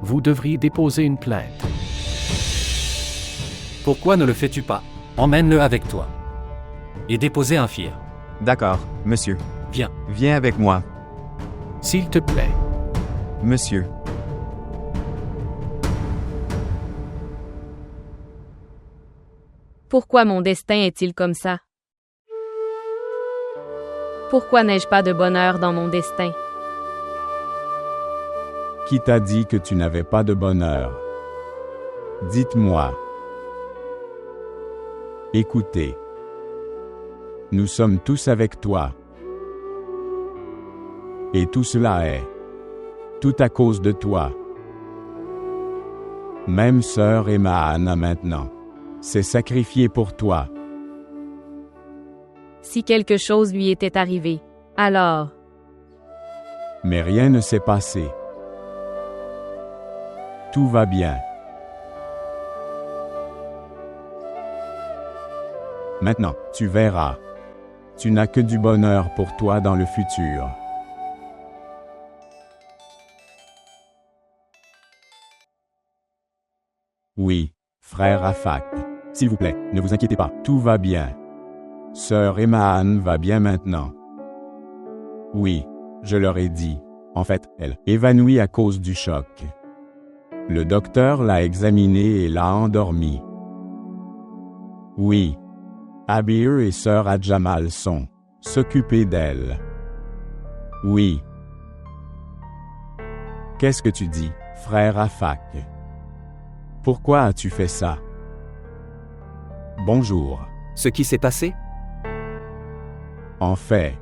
Vous devriez déposer une plainte. Pourquoi ne le fais-tu pas? Emmène-le avec toi. Et déposez un FIR. D'accord, monsieur. Viens. Viens avec moi, S'il te plaît. monsieur. Pourquoi mon destin est-il comme ça? Pourquoi n'ai-je pas de bonheur dans mon destin? Qui t'a dit que tu n'avais pas de bonheur? Dites-moi. Écoutez. Nous sommes tous avec toi. Et tout cela est tout à cause de toi. Même sœur Emma Anna maintenant s'est sacrifiée pour toi. Si quelque chose lui était arrivé, alors, Mais rien ne s'est passé. Tout va bien. Maintenant, tu verras. Tu n'as que du bonheur pour toi dans le futur. Oui, frère Afak. S'il vous plaît, ne vous inquiétez pas, tout va bien. Sœur Emma Anne va bien maintenant. Oui, je leur ai dit. En fait, elle est évanouie à cause du choc. Le docteur l'a examinée et l'a endormie. Oui. Abir et sœur Adjamal sont s'occuper d'elle. Oui. Qu'est-ce que tu dis, frère Afak? Pourquoi as-tu fait ça? Bonjour. Ce qui s'est passé? En fait,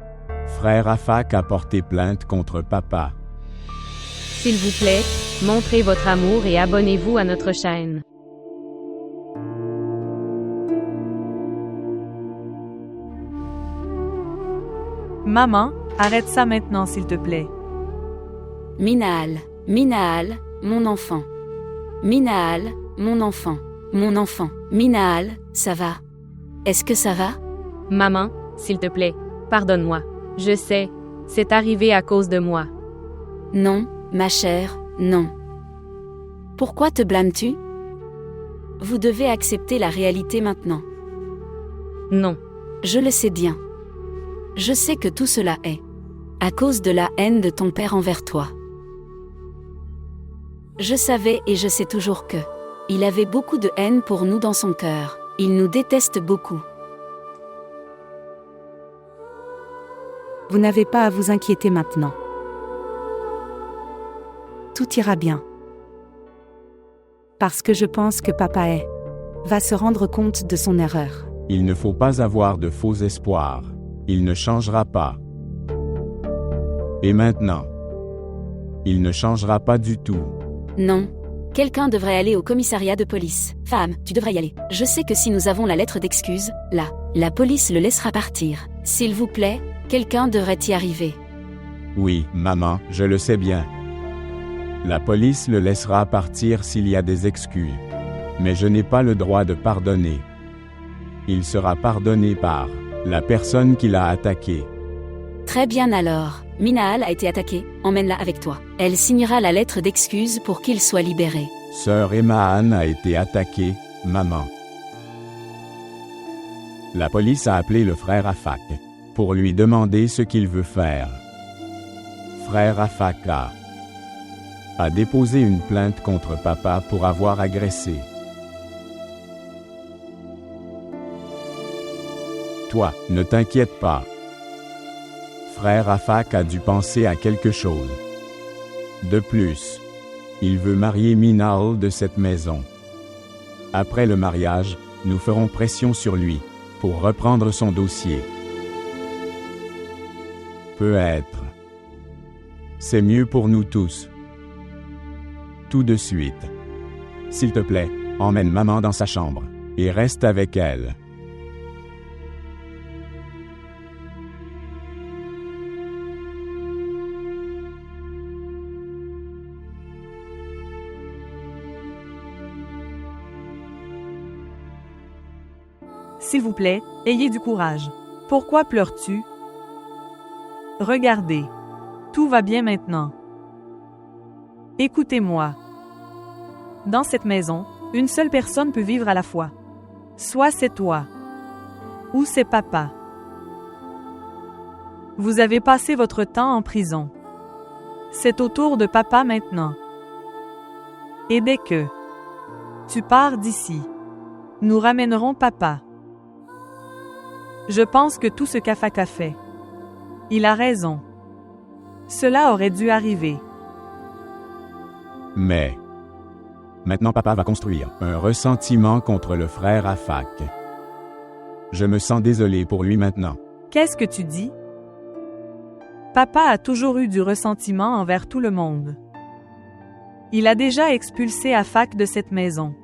frère Afak a porté plainte contre papa. s'il vous plaît, montrez votre amour et abonnez-vous à notre chaîne. Maman, arrête ça maintenant s'il te plaît. Minaal, Minaal, mon enfant. Minaal, mon enfant. Mon enfant. Minaal, ça va? Est-ce que ça va? Maman, s'il te plaît, pardonne-moi. Je sais, c'est arrivé à cause de moi. Non, ma chère, non. Pourquoi te blâmes-tu? Vous devez accepter la réalité maintenant. Non. Je le sais bien. Je sais que tout cela est à cause de la haine de ton père envers toi. Je savais et je sais toujours que il avait beaucoup de haine pour nous dans son cœur. Il nous déteste beaucoup. Vous n'avez pas à vous inquiéter maintenant. Tout ira bien. Parce que je pense que papa va se rendre compte de son erreur. Il ne faut pas avoir de faux espoirs. Il ne changera pas. Et maintenant, il ne changera pas du tout. Non. Quelqu'un devrait aller au commissariat de police. Femme, tu devrais y aller. Je sais que si nous avons la lettre d'excuse, la police le laissera partir. S'il vous plaît, quelqu'un devrait y arriver. Oui, maman, je le sais bien. La police le laissera partir s'il y a des excuses. Mais je n'ai pas le droit de pardonner. Il sera pardonné par la personne qui l'a attaqué. Très bien alors. Minaal a été attaquée, emmène-la avec toi. Elle signera la lettre d'excuse pour qu'il soit libéré. Sœur Emma Anne a été attaquée, maman. La police a appelé le frère Afak pour lui demander ce qu'il veut faire. Frère Afak a déposé une plainte contre papa pour avoir agressé. Toi, ne t'inquiète pas. Frère Afak a dû penser à quelque chose. De plus, il veut marier Minaal de cette maison. Après le mariage, nous ferons pression sur lui pour reprendre son dossier. Peut-être. C'est mieux pour nous tous. Tout de suite. S'il te plaît, emmène maman dans sa chambre et reste avec elle. S'il vous plaît, ayez du courage. Pourquoi pleures-tu? Regardez. Tout va bien maintenant. Écoutez-moi. Dans cette maison, une seule personne peut vivre à la fois. Soit c'est toi, ou c'est papa. Vous avez passé votre temps en prison. C'est au tour de papa maintenant. Et dès que tu pars d'ici, nous ramènerons papa. Je pense que tout ce qu'Afak a fait, il a raison. Cela aurait dû arriver. Mais maintenant papa va construire un ressentiment contre le frère Afak. Je me sens désolé pour lui maintenant. Qu'est-ce que tu dis? Papa a toujours eu du ressentiment envers tout le monde. Il a déjà expulsé Afak de cette maison.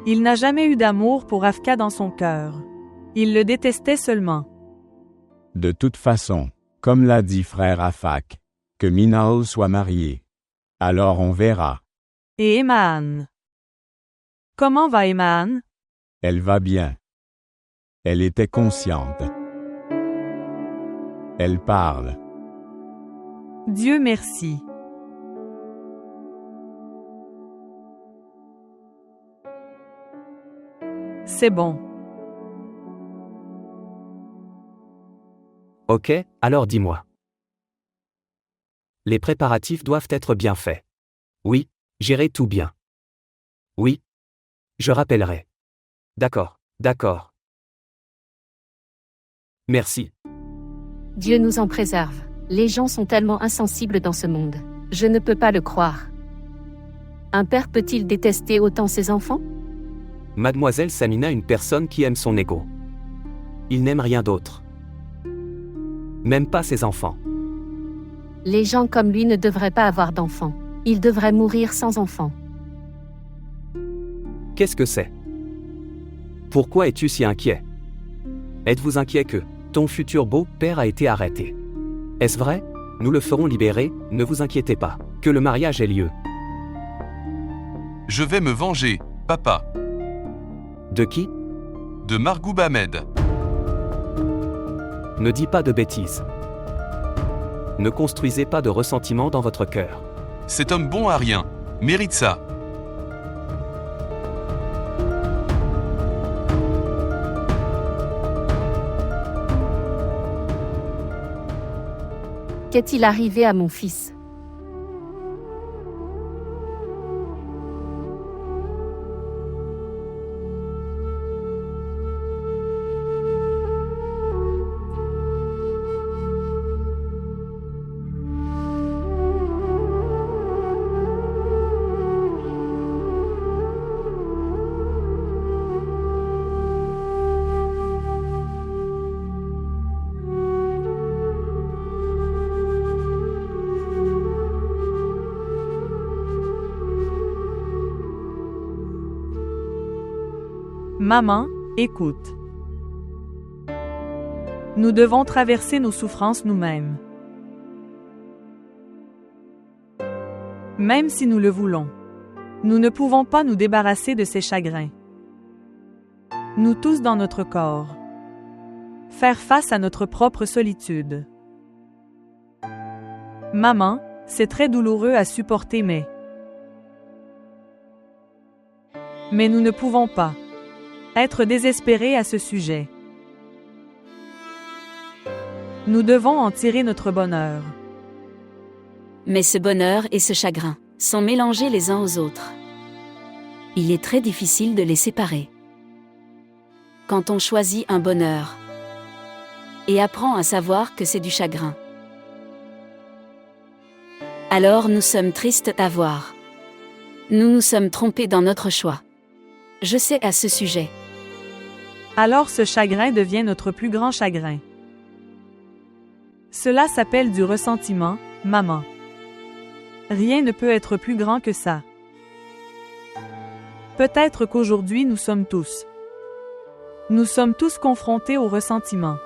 Il n'a jamais eu d'amour pour Afka dans son cœur. Il le détestait seulement. De toute façon, comme l'a dit frère Afak, que Minal soit marié. Alors on verra. Et Emaan? Comment va Emaan? Elle va bien. Elle était consciente. Elle parle. Dieu merci. C'est bon. Ok, alors dis-moi. Les préparatifs doivent être bien faits. Oui, j'irai tout bien. Oui. Je rappellerai. D'accord, d'accord. Merci. Dieu nous en préserve. Les gens sont tellement insensibles dans ce monde. Je ne peux pas le croire. Un père peut-il détester autant ses enfants? Mademoiselle Samina, une personne qui aime son ego. Il n'aime rien d'autre. Même pas ses enfants. Les gens comme lui ne devraient pas avoir d'enfants. Ils devraient mourir sans enfants. Qu'est-ce que c'est? Pourquoi es-tu si inquiet? Êtes-vous inquiet que ton futur beau-père a été arrêté? Est-ce vrai? Nous le ferons libérer, ne vous inquiétez pas. Que le mariage ait lieu. Je vais me venger, papa. De qui? De Margoub Ahmed. Ne dis pas de bêtises. Ne construisez pas de ressentiment dans votre cœur. Cet homme bon à rien, mérite ça. Qu'est-il arrivé à mon fils? Maman, écoute. Nous devons traverser nos souffrances nous-mêmes. Même si nous le voulons. Nous ne pouvons pas nous débarrasser de ces chagrins. Nous tous dans notre corps. Faire face à notre propre solitude. Maman, c'est très douloureux à supporter mais nous ne pouvons pas être désespérés à ce sujet. Nous devons en tirer notre bonheur. Mais ce bonheur et ce chagrin sont mélangés les uns aux autres. Il est très difficile de les séparer. Quand on choisit un bonheur et apprend à savoir que c'est du chagrin, alors nous sommes tristes à voir. Nous nous sommes trompés dans notre choix. Je sais à ce sujet. Alors ce chagrin devient notre plus grand chagrin. Cela s'appelle du ressentiment, maman. Rien ne peut être plus grand que ça. Peut-être qu'aujourd'hui nous sommes tous confrontés au ressentiment.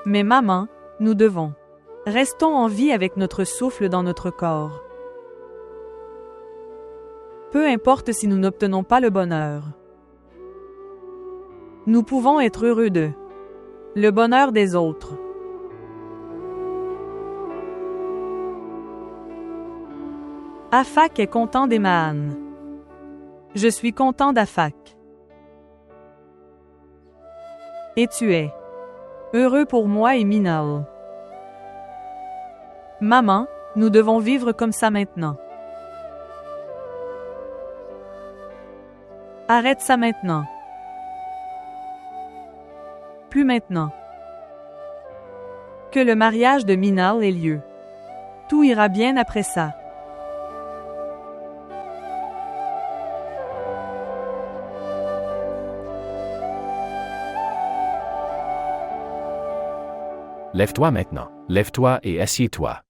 Mais maman, nous devons. Restons en vie avec notre souffle dans notre corps. Peu importe si nous n'obtenons pas le bonheur. Nous pouvons être heureux de le bonheur des autres. Afak est content d'Emaan. Je suis content d'Afak. Et tu es heureux pour moi et Minal. Maman, nous devons vivre comme ça maintenant. Arrête ça maintenant. Plus maintenant. Que le mariage de Minal ait lieu. Tout ira bien après ça. Lève-toi maintenant. Lève-toi et assieds-toi.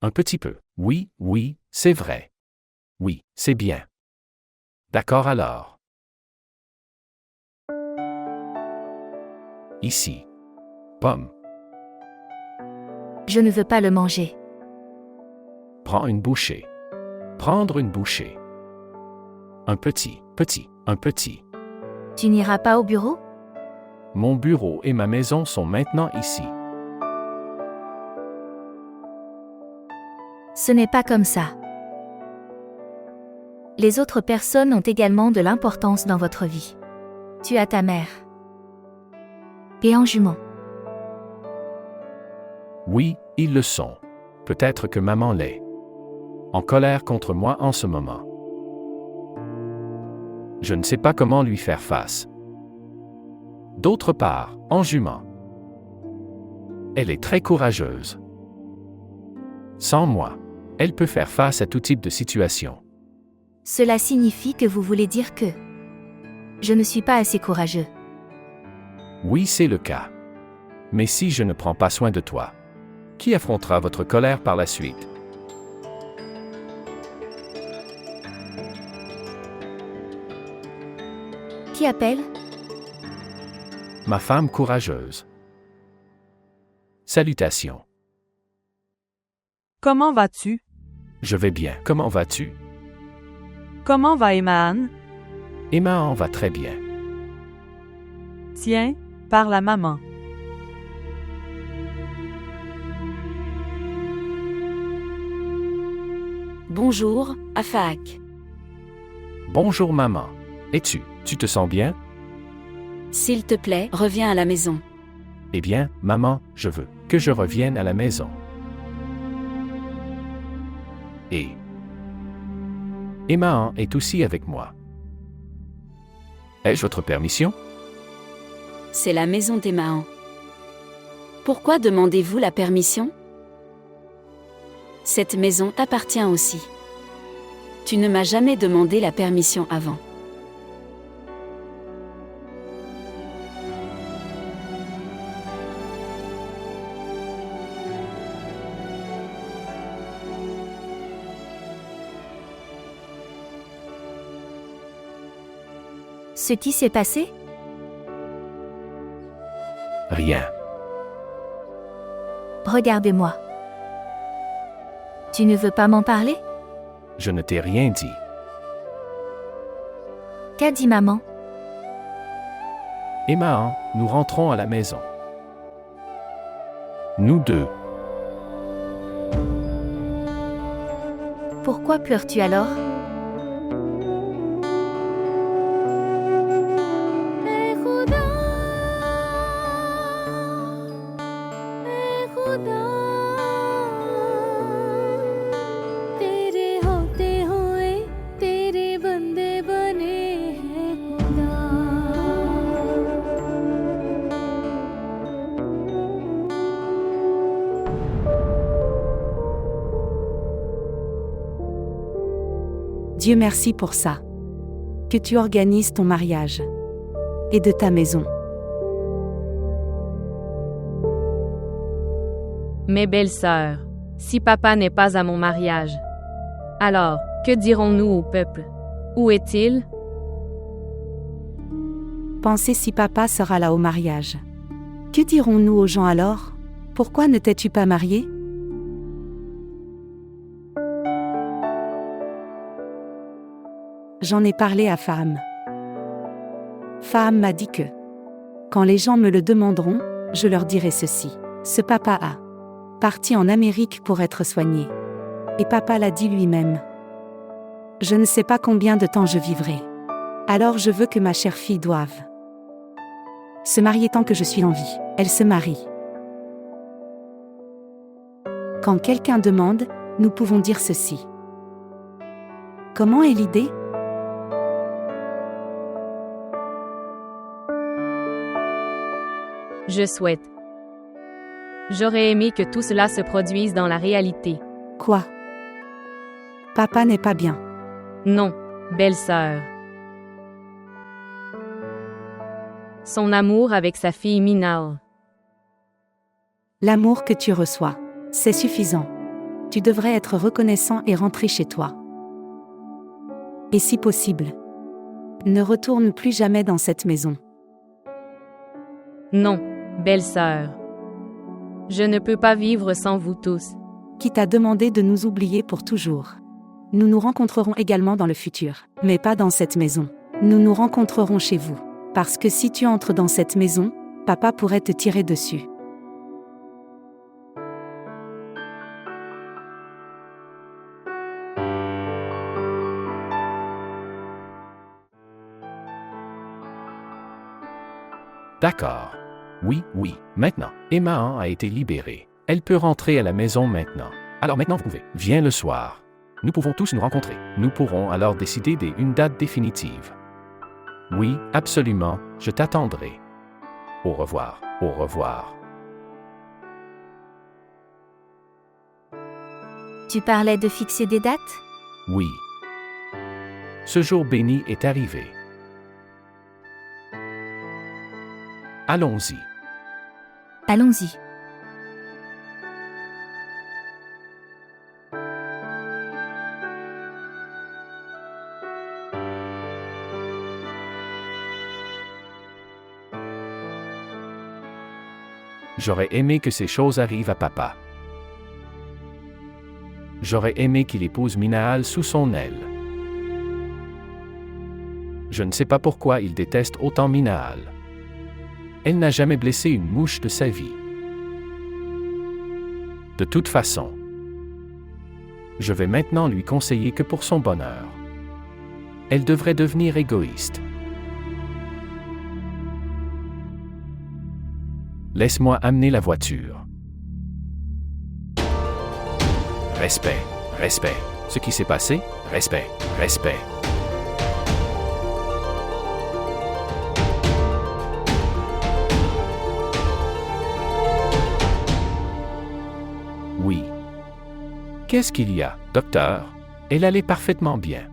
Un petit peu. Oui, oui, c'est vrai. Oui, c'est bien. D'accord alors. Ici. Pomme. Je ne veux pas le manger. Prends une bouchée. Prendre une bouchée. Un petit. Tu n'iras pas au bureau? Mon bureau et ma maison sont maintenant ici. Ce n'est pas comme ça. Les autres personnes ont également de l'importance dans votre vie. Tu as ta mère. Et en jument. Oui, ils le sont. Peut-être que maman l'est. En colère contre moi en ce moment. Je ne sais pas comment lui faire face. D'autre part, en jument. Elle est très courageuse. Sans moi, elle peut faire face à tout type de situation. Cela signifie que vous voulez dire que je ne suis pas assez courageux. Oui, c'est le cas. Mais si je ne prends pas soin de toi, qui affrontera votre colère par la suite? Qui appelle? Ma femme courageuse. Salutations. Comment vas-tu? Je vais bien. Comment vas-tu? Comment va Emaan? Emma va très bien. Tiens, parle à maman. Bonjour, Afak. Bonjour maman. Et tu te sens bien? S'il te plaît, reviens à la maison. Eh bien, maman, je veux que je revienne à la maison. Et Emma est aussi avec moi. Ai-je votre permission? C'est la maison d'Emaan. Pourquoi demandez-vous la permission? Cette maison t'appartient aussi. Tu ne m'as jamais demandé la permission avant. Ce qui s'est passé? Rien. Regardez-moi. Tu ne veux pas m'en parler? Je ne t'ai rien dit. Qu'a dit maman? Emma, nous rentrons à la maison. Nous deux. Pourquoi pleures-tu alors? Dieu merci pour ça. Que tu organises ton mariage. Et de ta maison. Mes belles sœurs, si papa n'est pas à mon mariage, alors, que dirons-nous au peuple? Où est-il? Pensez si papa sera là au mariage. Que dirons-nous aux gens alors? Pourquoi ne t'es-tu pas marié? J'en ai parlé à Faham. Faham m'a dit que, quand les gens me le demanderont, je leur dirai ceci. Ce papa a parti en Amérique pour être soigné. Et papa l'a dit lui-même. Je ne sais pas combien de temps je vivrai. Alors je veux que ma chère fille doive se marier tant que je suis en vie. Elle se marie. Quand quelqu'un demande, nous pouvons dire ceci. Comment est l'idée? Je souhaite. J'aurais aimé que tout cela se produise dans la réalité. Quoi? Papa n'est pas bien. Non, belle-sœur. Son amour avec sa fille Minal. L'amour que tu reçois, c'est suffisant. Tu devrais être reconnaissant et rentrer chez toi. Et si possible, ne retourne plus jamais dans cette maison. Non, belle-sœur. Je ne peux pas vivre sans vous tous. Qui t'a demandé de nous oublier pour toujours? Nous nous rencontrerons également dans le futur, mais pas dans cette maison. Nous nous rencontrerons chez vous. Parce que si tu entres dans cette maison, papa pourrait te tirer dessus. D'accord. Oui, maintenant. Emma a été libérée. Elle peut rentrer à la maison maintenant. Alors maintenant vous pouvez. Viens le soir. Nous pouvons tous nous rencontrer. Nous pourrons alors décider d'une date définitive. Oui, absolument, je t'attendrai. Au revoir, au revoir. Tu parlais de fixer des dates? Oui. Ce jour béni est arrivé. Allons-y. Allons-y. J'aurais aimé que ces choses arrivent à papa. J'aurais aimé qu'il épouse Minaal sous son aile. Je ne sais pas pourquoi il déteste autant Minaal. Elle n'a jamais blessé une mouche de sa vie. De toute façon, je vais maintenant lui conseiller que pour son bonheur, elle devrait devenir égoïste. Laisse-moi amener la voiture. Respect, respect. Ce qui s'est passé, respect, respect. Oui. Qu'est-ce qu'il y a, docteur? Elle allait parfaitement bien.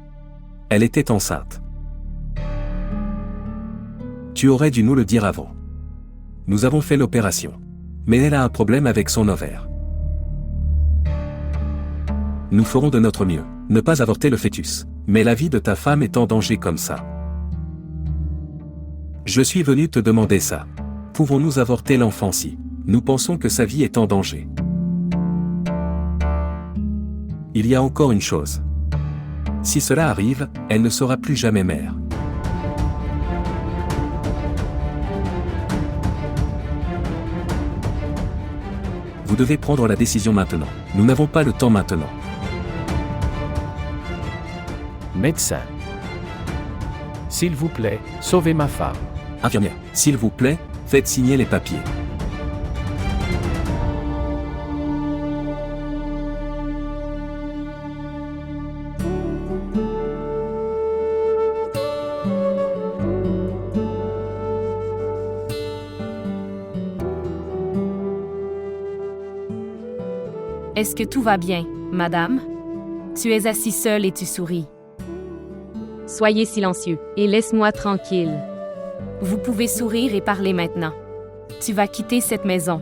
Elle était enceinte. Tu aurais dû nous le dire avant. Nous avons fait l'opération. Mais elle a un problème avec son ovaire. Nous ferons de notre mieux. Ne pas avorter le fœtus. Mais la vie de ta femme est en danger comme ça. Je suis venu te demander ça. Pouvons-nous avorter l'enfant si nous pensons que sa vie est en danger? Il y a encore une chose. Si cela arrive, elle ne sera plus jamais mère. Vous devez prendre la décision maintenant. Nous n'avons pas le temps maintenant. Médecin. S'il vous plaît, sauvez ma femme. Infirmière, s'il vous plaît, faites signer les papiers. Est-ce que tout va bien, madame? Tu es assis seule et tu souris. Soyez silencieux et laisse-moi tranquille. Vous pouvez sourire et parler maintenant. Tu vas quitter cette maison.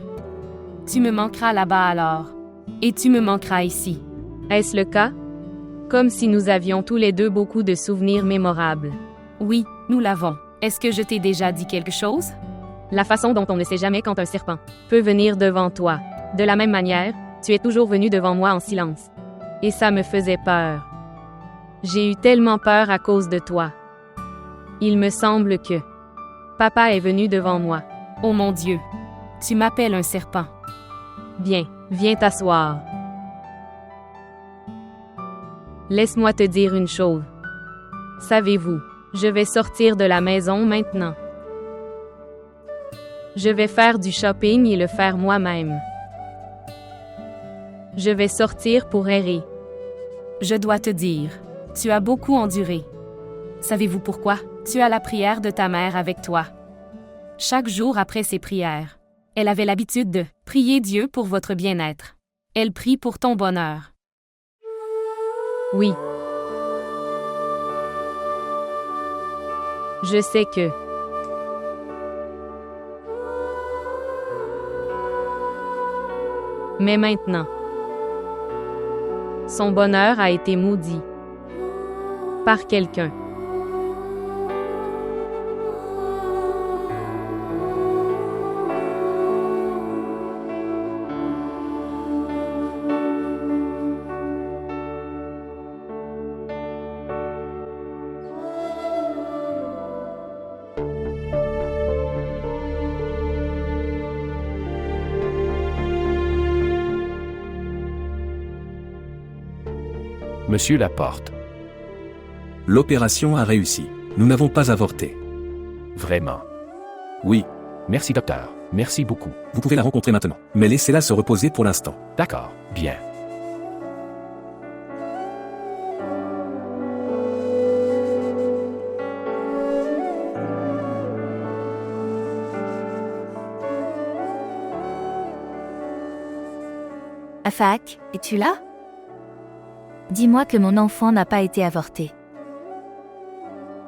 Tu me manqueras là-bas alors. Et tu me manqueras ici. Est-ce le cas? Comme si nous avions tous les deux beaucoup de souvenirs mémorables. Oui, nous l'avons. Est-ce que je t'ai déjà dit quelque chose? La façon dont on ne sait jamais quand un serpent peut venir devant toi. De la même manière, tu es toujours venu devant moi en silence. Et ça me faisait peur. J'ai eu tellement peur à cause de toi. Il me semble que papa est venu devant moi. Oh mon Dieu, tu m'appelles un serpent. Bien, viens t'asseoir. Laisse-moi te dire une chose. Savez-vous, je vais sortir de la maison maintenant. Je vais faire du shopping et le faire moi-même. Je vais sortir pour errer. Je dois te dire, tu as beaucoup enduré. Savez-vous pourquoi? Tu as la prière de ta mère avec toi. Chaque jour après ses prières, elle avait l'habitude de prier Dieu pour votre bien-être. Elle prie pour ton bonheur. Oui. Je sais que mais maintenant, son bonheur a été maudit par quelqu'un. Monsieur Laporte. L'opération a réussi. Nous n'avons pas avorté. Vraiment. Oui. Merci docteur, merci beaucoup. Vous pouvez la rencontrer maintenant, mais laissez-la se reposer pour l'instant. D'accord, bien. Afak, es-tu là? Dis-moi que mon enfant n'a pas été avorté.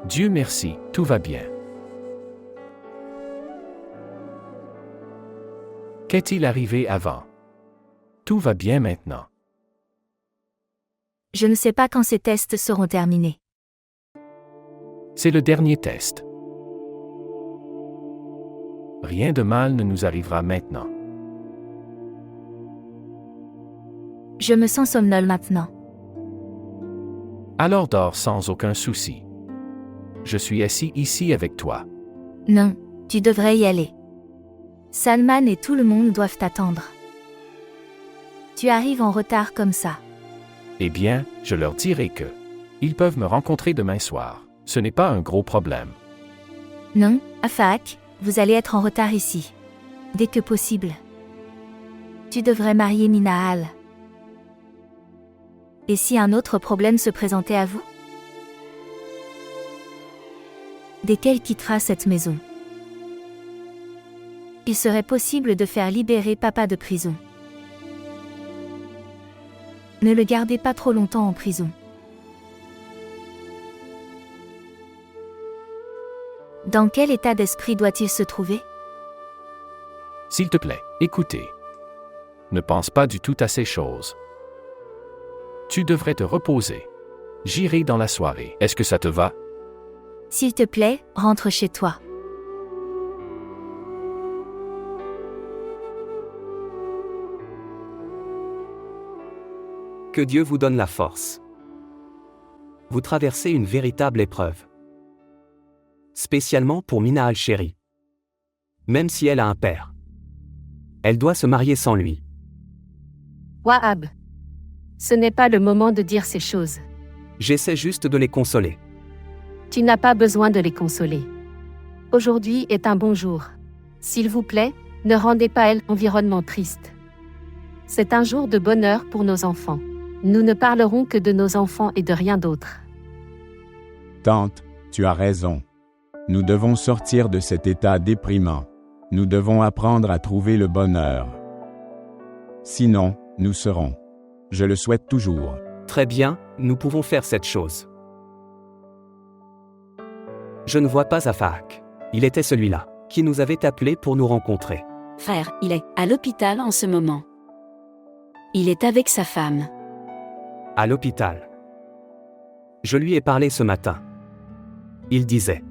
Dieu merci, tout va bien. Qu'est-il arrivé avant? Tout va bien maintenant. Je ne sais pas quand ces tests seront terminés. C'est le dernier test. Rien de mal ne nous arrivera maintenant. Je me sens somnole maintenant. Alors dors sans aucun souci. Je suis assis ici avec toi. Non, tu devrais y aller. Salman et tout le monde doivent t'attendre. Tu arrives en retard comme ça. Eh bien, je leur dirai que ils peuvent me rencontrer demain soir. Ce n'est pas un gros problème. Non, Afak, vous allez être en retard ici. Dès que possible. Tu devrais marier Minahal. Et si un autre problème se présentait à vous? Dès qu'elle quittera cette maison, il serait possible de faire libérer papa de prison. Ne le gardez pas trop longtemps en prison. Dans quel état d'esprit doit-il se trouver? S'il te plaît, écoutez. Ne pense pas du tout à ces choses. Tu devrais te reposer. J'irai dans la soirée. Est-ce que ça te va? S'il te plaît, rentre chez toi. Que Dieu vous donne la force. Vous traversez une véritable épreuve. Spécialement pour Minahal chérie. Même si elle a un père. Elle doit se marier sans lui. Wahab. Ce n'est pas le moment de dire ces choses. J'essaie juste de les consoler. Tu n'as pas besoin de les consoler. Aujourd'hui est un bon jour. S'il vous plaît, ne rendez pas l'environnement triste. C'est un jour de bonheur pour nos enfants. Nous ne parlerons que de nos enfants et de rien d'autre. Tante, tu as raison. Nous devons sortir de cet état déprimant. Nous devons apprendre à trouver le bonheur. Sinon, nous serons. Je le souhaite toujours. Très bien, nous pouvons faire cette chose. Je ne vois pas Afak. Il était celui-là, qui nous avait appelés pour nous rencontrer. Frère, il est à l'hôpital en ce moment. Il est avec sa femme. À l'hôpital. Je lui ai parlé ce matin. Il disait.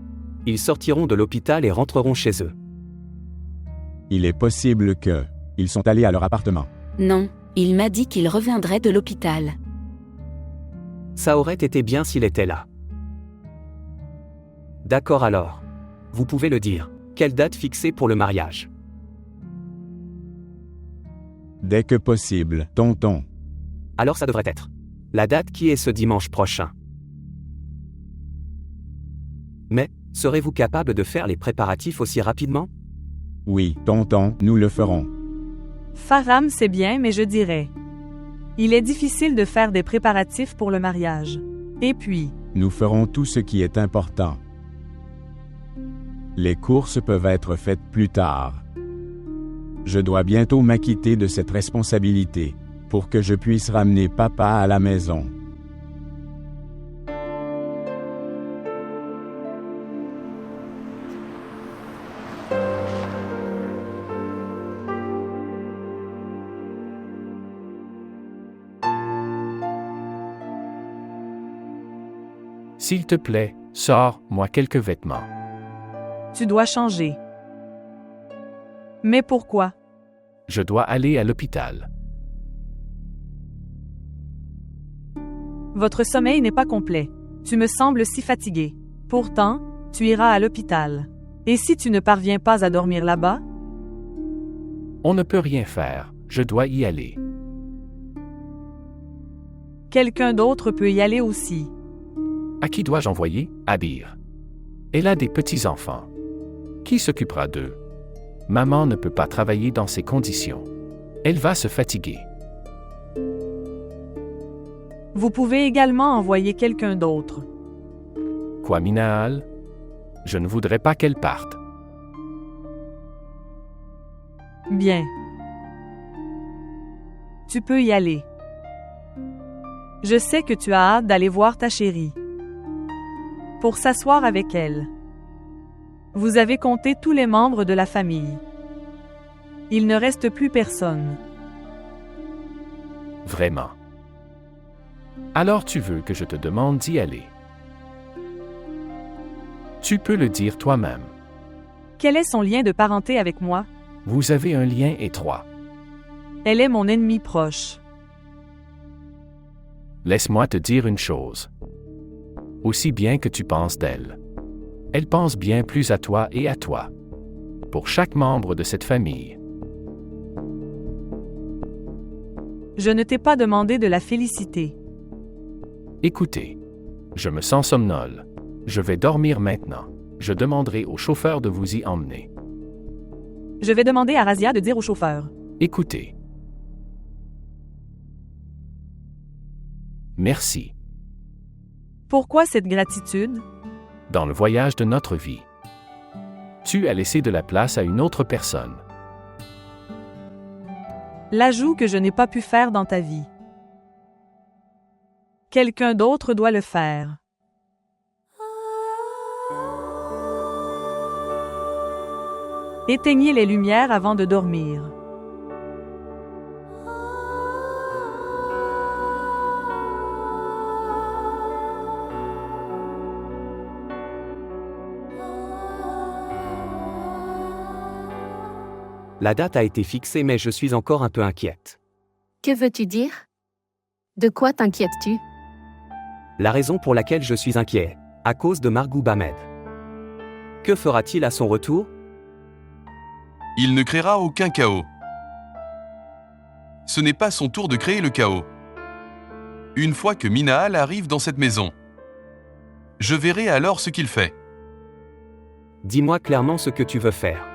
Ils sortiront de l'hôpital et rentreront chez eux. Il est possible que ils sont allés à leur appartement. Non, il m'a dit qu'il reviendrait de l'hôpital. Ça aurait été bien s'il était là. D'accord alors. Vous pouvez le dire. Quelle date fixée pour le mariage? Dès que possible, tonton. Alors ça devrait être. La date qui est ce dimanche prochain. Mais, serez-vous capable de faire les préparatifs aussi rapidement? Oui, tonton, nous le ferons. Faram, c'est bien, mais je dirais. Il est difficile de faire des préparatifs pour le mariage. Et puis, Nous ferons tout ce qui est important. Les courses peuvent être faites plus tard. Je dois bientôt m'acquitter de cette responsabilité, pour que je puisse ramener papa à la maison. S'il te plaît, sors-moi quelques vêtements. tu dois changer. Mais pourquoi? Je dois aller à l'hôpital. Votre sommeil n'est pas complet. Tu me sembles si fatigué. Pourtant, tu iras à l'hôpital. Et si tu ne parviens pas à dormir là-bas? On ne peut rien faire, je dois y aller. Quelqu'un d'autre peut y aller aussi. À qui dois-je envoyer? Abir. Elle a des petits-enfants. Qui s'occupera d'eux? Maman ne peut pas travailler dans ces conditions. Elle va se fatiguer. Vous pouvez également envoyer quelqu'un d'autre. Quoi, Minaal? Je ne voudrais pas qu'elle parte. Bien. Tu peux y aller. Je sais que tu as hâte d'aller voir ta chérie. Pour s'asseoir avec elle. Vous avez compté tous les membres de la famille. Il ne reste plus personne. Vraiment. Alors tu veux que je te demande d'y aller. Tu peux le dire toi-même. Quel est son lien de parenté avec moi? Vous avez un lien étroit. Elle est mon ennemi proche. Laisse-moi te dire une chose. Aussi bien que tu penses d'elle. Elle pense bien plus à toi et à toi. Pour chaque membre de cette famille. Je ne t'ai pas demandé de la féliciter. Écoutez. Je me sens somnole. Je vais dormir maintenant. Je demanderai au chauffeur de vous y emmener. Je vais demander à Razia de dire au chauffeur. Écoutez. Merci. Pourquoi cette gratitude? Dans le voyage de notre vie. Tu as laissé de la place à une autre personne. L'ajout que je n'ai pas pu faire dans ta vie. Quelqu'un d'autre doit le faire. Éteignez les lumières avant de dormir. La date a été fixée mais je suis encore un peu inquiète. Que veux-tu dire? De quoi t'inquiètes-tu? La raison pour laquelle je suis inquiet, à cause de Margoub Ahmed. Que fera-t-il à son retour? Il ne créera aucun chaos. Ce n'est pas son tour de créer le chaos. Une fois que Minaal arrive dans cette maison, je verrai alors ce qu'il fait. Dis-moi clairement ce que tu veux faire.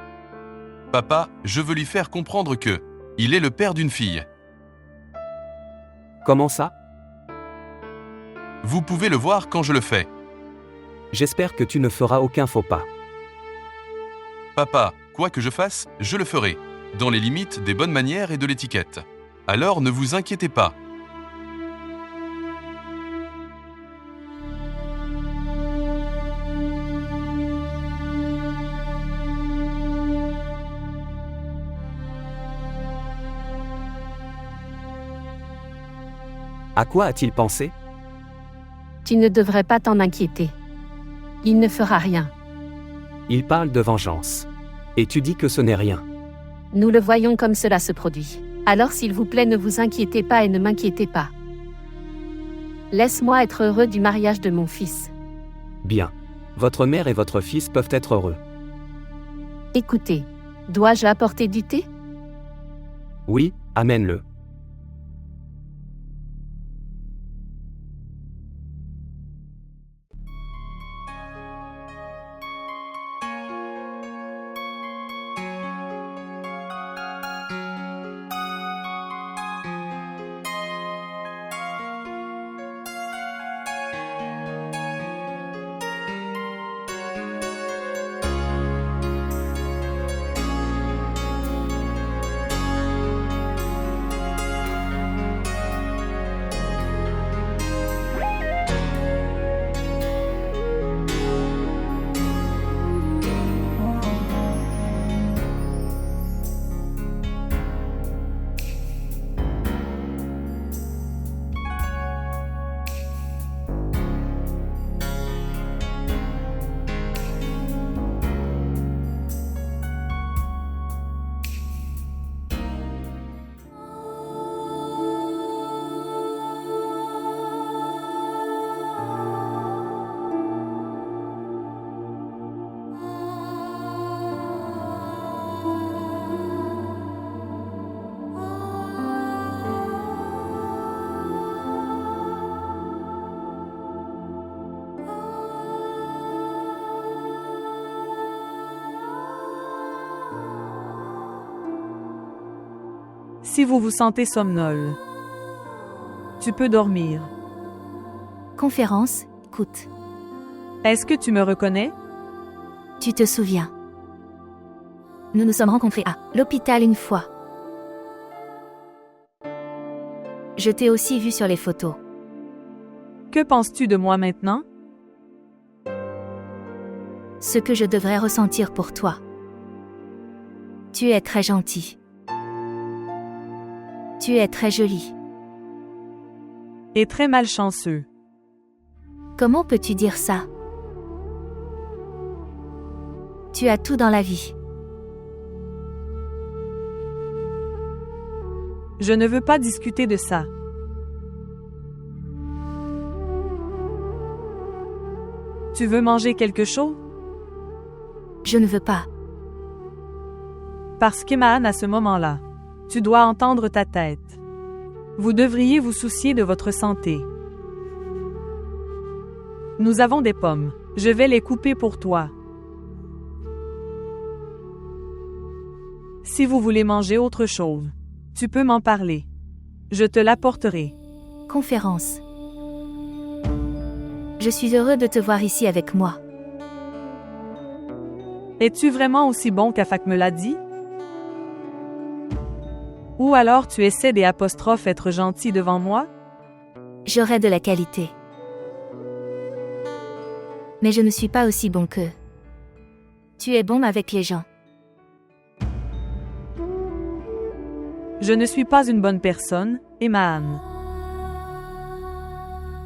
Papa, je veux lui faire comprendre que il est le père d'une fille. Comment ça? Vous pouvez le voir quand je le fais. J'espère que tu ne feras aucun faux pas. Papa, quoi que je fasse, je le ferai, dans les limites des bonnes manières et de l'étiquette. Alors ne vous inquiétez pas. À quoi a-t-il pensé? Tu ne devrais pas t'en inquiéter. Il ne fera rien. Il parle de vengeance. Et tu dis que ce n'est rien. Nous le voyons comme cela se produit. Alors s'il vous plaît, ne vous inquiétez pas et ne m'inquiétez pas. Laisse-moi être heureux du mariage de mon fils. Bien. Votre mère et votre fils peuvent être heureux. Écoutez, dois-je apporter du thé? Oui, amène-le. Si vous vous sentez somnole, tu peux dormir. Conférence, écoute. Est-ce que tu me reconnais? Tu te souviens? Nous nous sommes rencontrés à l'hôpital une fois. Je t'ai aussi vu sur les photos. Que penses-tu de moi maintenant? Ce que je devrais ressentir pour toi. Tu es très gentil. Tu es très joli. Et très malchanceux. Comment peux-tu dire ça? Tu as tout dans la vie. Je ne veux pas discuter de ça. Tu veux manger quelque chose? Je ne veux pas. Parce qu'Emaan à ce moment-là, tu dois entendre ta tête. Vous devriez vous soucier de votre santé. Nous avons des pommes. Je vais les couper pour toi. Si vous voulez manger autre chose, tu peux m'en parler. Je te l'apporterai. Conférence. Je suis heureux de te voir ici avec moi. Es-tu vraiment aussi bon qu'Afak me l'a dit? Ou alors tu essaies des apostrophes être gentil devant moi? J'aurai de la qualité. Mais je ne suis pas aussi bon qu'eux. Tu es bon avec les gens. Je ne suis pas une bonne personne, Emaan.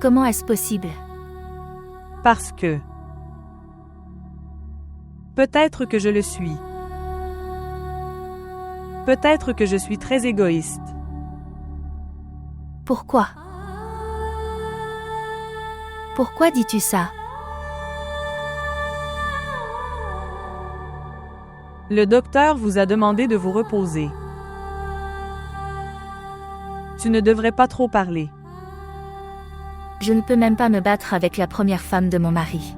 Comment est-ce possible? Parce que... Peut-être que je le suis. Peut-être que je suis très égoïste. Pourquoi? Pourquoi dis-tu ça? Le docteur vous a demandé de vous reposer. Tu ne devrais pas trop parler. Je ne peux même pas me battre avec la première femme de mon mari.